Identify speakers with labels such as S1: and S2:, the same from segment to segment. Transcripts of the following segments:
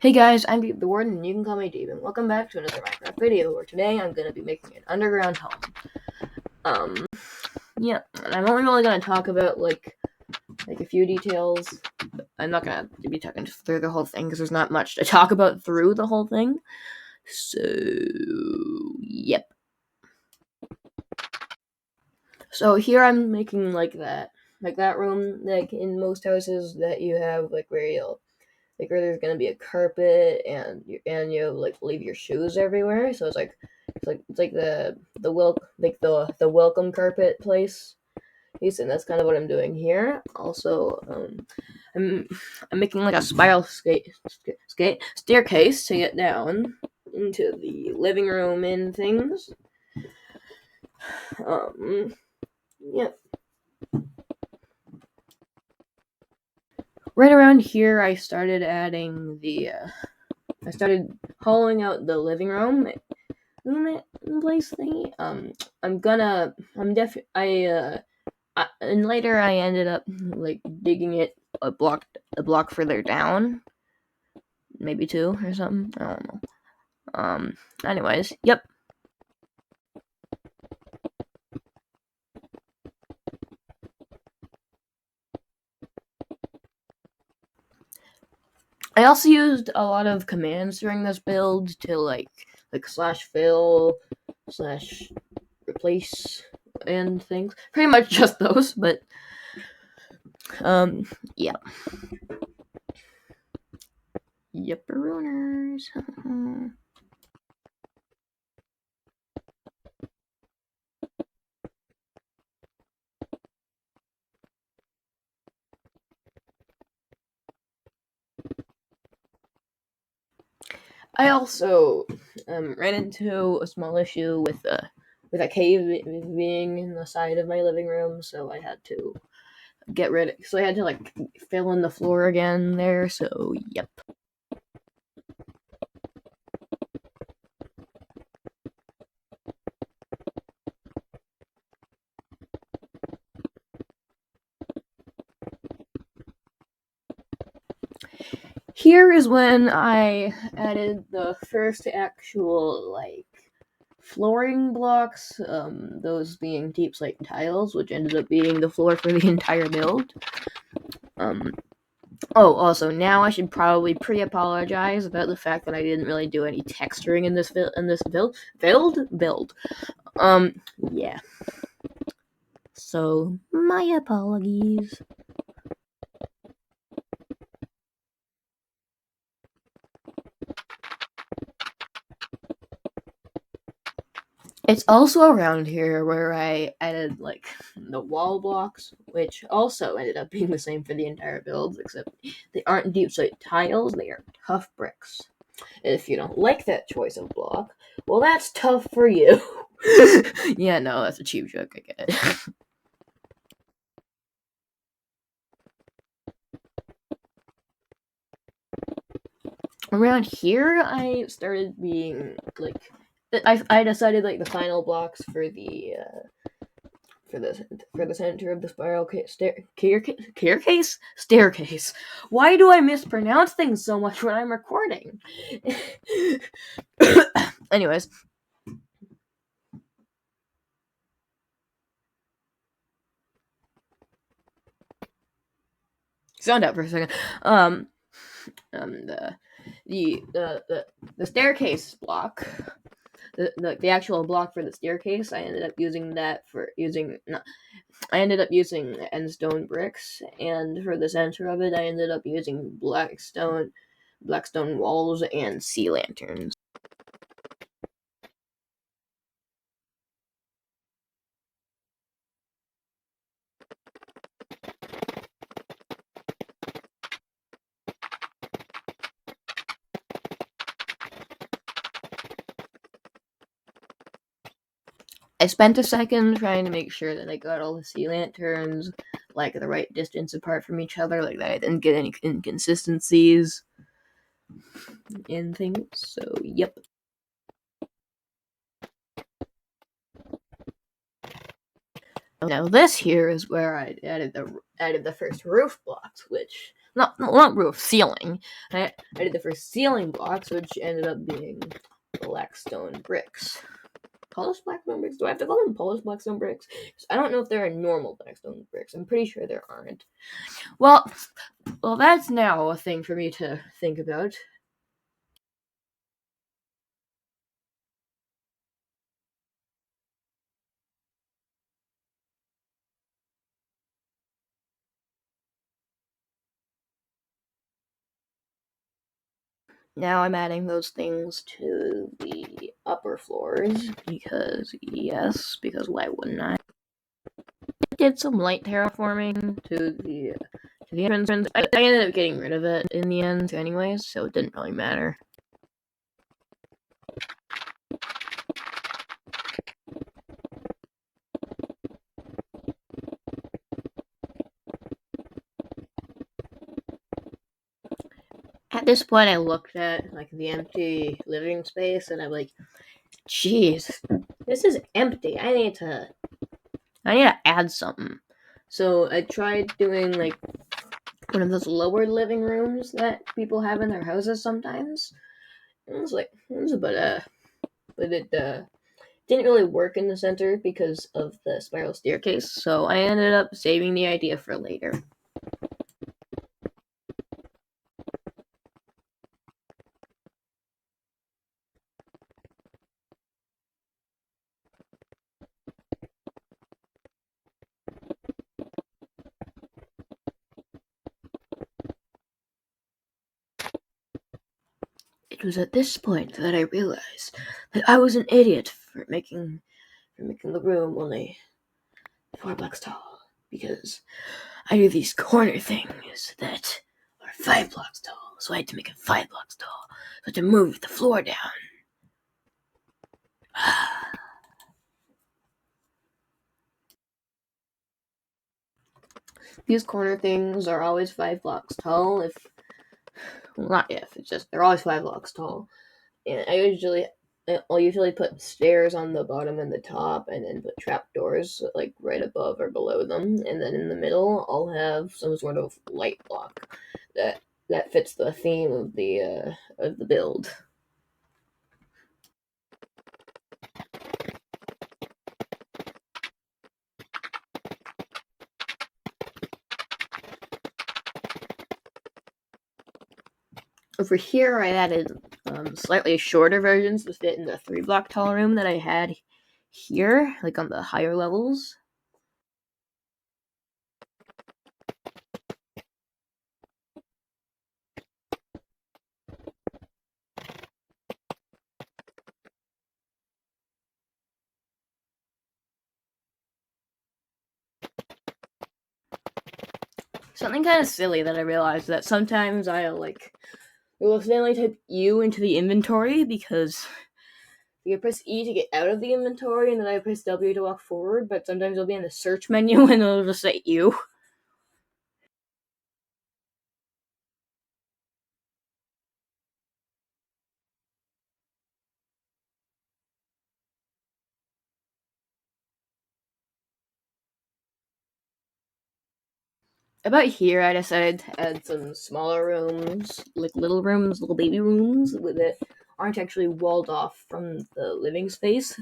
S1: Hey guys, I'm Deep the Warden, and you can call me Deep, and welcome back to another Minecraft video, where today I'm going to be making an underground home. Yeah, and I'm only really going to talk about, like a few details. I'm not going to be talking through the whole thing, because there's not much to talk about through the whole thing. So, yep. So here I'm making, like that room, like in most houses that you have, like where there's gonna be a carpet and you like leave your shoes everywhere. So it's like the welcome carpet place. And that's kind of what I'm doing here. Also, I'm I'm making like a spiral staircase to get down into the living room and things. Yeah. Right around here, I started hollowing out the living room place thingy. And later I ended up like digging it a block further down, maybe two or something. I don't know. Anyways, yep. I also used a lot of commands during this build to like slash fill, slash replace, and things. Pretty much just those, but yeah. Yepperooners. I also ran into a small issue with a cave being in the side of my living room, so I had to So I had to like fill in the floor again there. So yep. Here is when I added the first actual like flooring blocks, those being deep slate tiles, which ended up being the floor for the entire build. Also, now I should probably pre-apologize about the fact that I didn't really do any texturing in this build. Yeah. So my apologies. It's also around here where I added like the wall blocks, which also ended up being the same for the entire build, except they aren't deep slate tiles, they are tough bricks. And if you don't like that choice of block, well, that's tough for you. Yeah, no, that's a cheap joke, I get it. Around here, I started being like, I decided like the final blocks for the for the center of the spiral staircase. Why do I mispronounce things so much when I'm recording? Anyways. Sound out for a second. The the staircase block, the actual block for the staircase, I ended up using I ended up using endstone bricks, and for the center of it, I ended up using blackstone walls and sea lanterns. I spent a second trying to make sure that I got all the sea lanterns like the right distance apart from each other, like that I didn't get any inconsistencies in things. So yep. Now this here is where I added the first roof blocks, which not roof, ceiling. I did the first ceiling blocks, which ended up being blackstone bricks. Polished blackstone bricks? Do I have to call them polished blackstone bricks? I don't know if there are normal blackstone bricks. I'm pretty sure there aren't. Well, that's now a thing for me to think about. Now I'm adding those things to the upper floors because, yes, because why wouldn't I? Did some light terraforming to the entrance. I ended up getting rid of it in the end, anyways, so it didn't really matter. At this point, I looked at like the empty living space, and I'm like, "Jeez, this is empty. I need to add something." So I tried doing like one of those lower living rooms that people have in their houses sometimes. And but it didn't really work in the center because of the spiral staircase. So I ended up saving the idea for later. It was at this point that I realized that I was an idiot for making the room only 4 blocks tall, because I do these corner things that are 5 blocks tall, so I had to make it 5 blocks tall. So I had to move the floor down. These corner things are always 5 blocks tall. Not if, it's just they're always 5 blocks tall. And I'll usually put stairs on the bottom and the top, and then put trapdoors like right above or below them, and then in the middle I'll have some sort of light block that fits the theme of the build. Over here, I added slightly shorter versions to fit in the 3 block tall room that I had here, like on the higher levels. Something kind of silly that I realized that sometimes will accidentally type U into the inventory because you press E to get out of the inventory, and then I press W to walk forward, but sometimes it'll be in the search menu and it'll just say U. About here, I decided to add some smaller rooms, like little rooms, little baby rooms, that aren't actually walled off from the living space,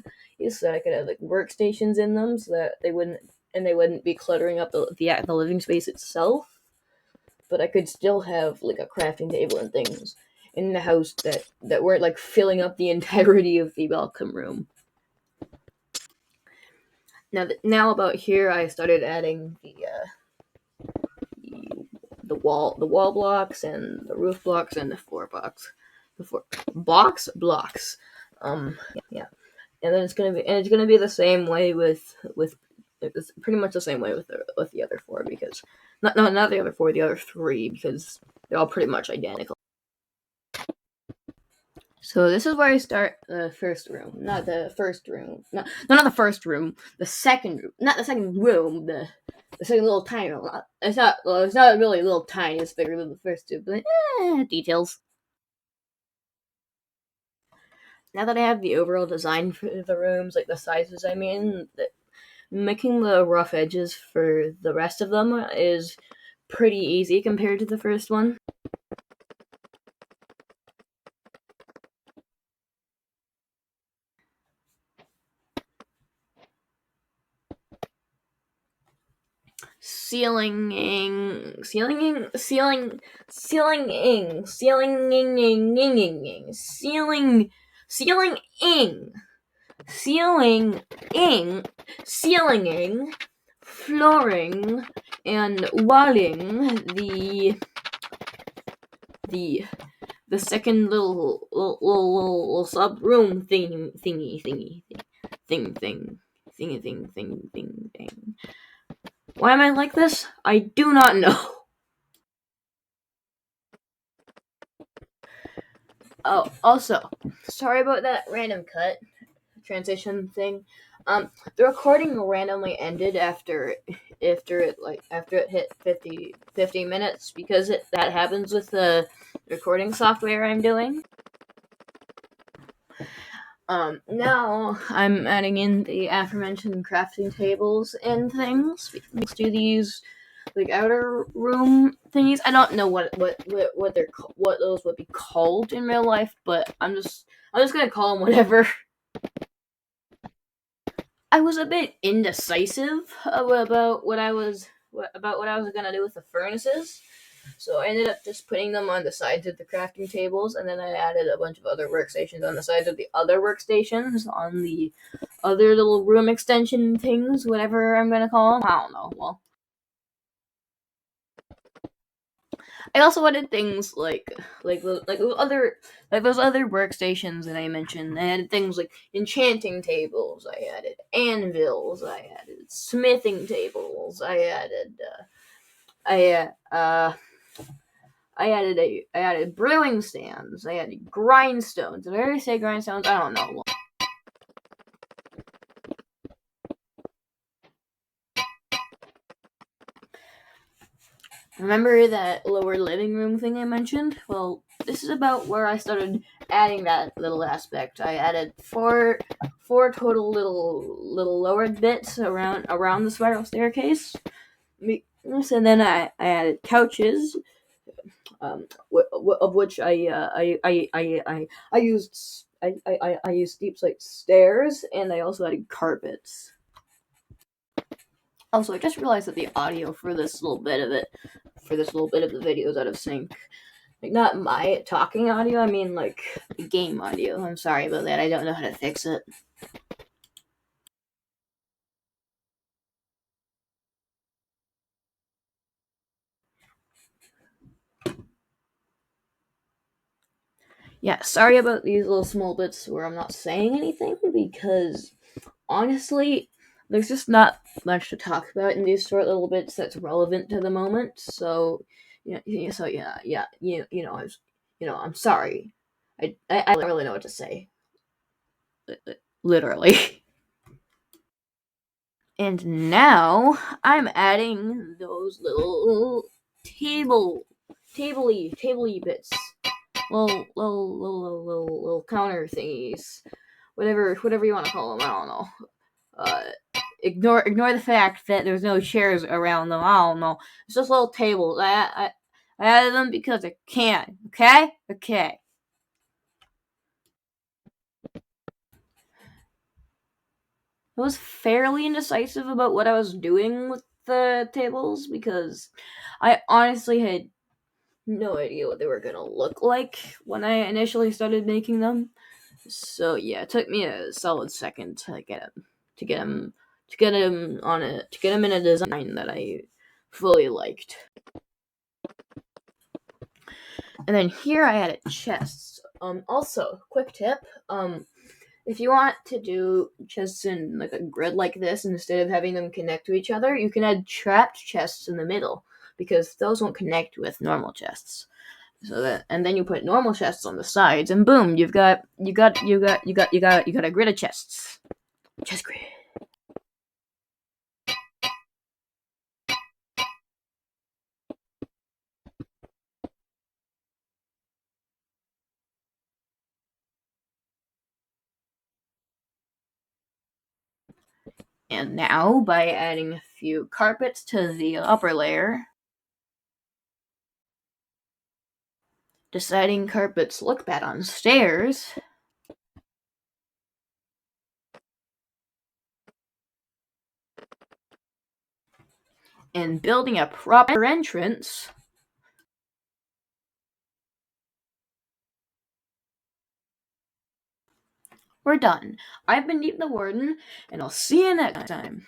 S1: so that I could have like workstations in them, so that they wouldn't be cluttering up the living space itself. But I could still have like a crafting table and things in the house that weren't like filling up the entirety of the welcome room. Now about here, I started adding the wall blocks and the roof blocks and the floor blocks, the floor blocks. Yeah, and then it's gonna be the same way with it's pretty much the same way with the other four, because not the other four, the other three, because they're all pretty much identical. So this is where I start the first room, not the first room, not the first room, the second room, not the second room, the second little tiny room. It's not really little tiny. It's bigger than the first two, but details. Now that I have the overall design for the rooms, like the sizes, making the rough edges for the rest of them is pretty easy compared to the first one. Ceilinging, ceilinging, ceiling, ceilinging, ceilinging, ceiling, ceilinging, ceilinging, ceilinging, flooring, and walling the second little sub room thingy. Why am I like this? I do not know. Oh, also, sorry about that random cut transition thing. The recording randomly ended after it hit 50 minutes because that happens with the recording software I'm doing. Now I'm adding in the aforementioned crafting tables and things next to these like outer room thingies. I don't know what those would be called in real life, but I'm just gonna call them whatever. I was a bit indecisive about what I was gonna do with the furnaces. So I ended up just putting them on the sides of the crafting tables, and then I added a bunch of other workstations on the sides of the other workstations on the other little room extension things, whatever I'm gonna call them. I don't know. Well, I also added things like those other workstations that I mentioned. I added things like enchanting tables. I added anvils. I added smithing tables. I added brewing stands. I added grindstones. Did I already say grindstones? I don't know. Remember that lower living room thing I mentioned? Well, this is about where I started adding that little aspect. I added four total little lowered bits around the spiral staircase. And then I added couches, of which I used steep slate stairs, and I also added carpets. Also, I just realized that the audio for this little bit of the video is out of sync. Like, not my talking audio, I mean, like, the game audio. I'm sorry about that, I don't know how to fix it. Yeah, sorry about these little small bits where I'm not saying anything, because, honestly, there's just not much to talk about in these short little bits that's relevant to the moment, so, I'm sorry. I don't really know what to say. Literally. And now I'm adding those little tabley bits, little counter thingies, whatever you want to call them. I don't know. Ignore the fact that there's no chairs around them. I don't know. It's just little tables. I added them because I can. Okay. I was fairly indecisive about what I was doing with the tables because I honestly had no idea what they were gonna look like when I initially started making them. So yeah, it took me a solid second to get them in a design that I fully liked. And then here I added chests. Also, quick tip. If you want to do chests in like a grid like this, instead of having them connect to each other, you can add trapped chests in the middle because those won't connect with normal chests. And then you put normal chests on the sides, and boom, you got a grid of chests. Chest grid. And now, by adding a few carpets to the upper layer, deciding carpets look bad on stairs, and building a proper entrance, we're done. I've been Deep the Warden, and I'll see you next time.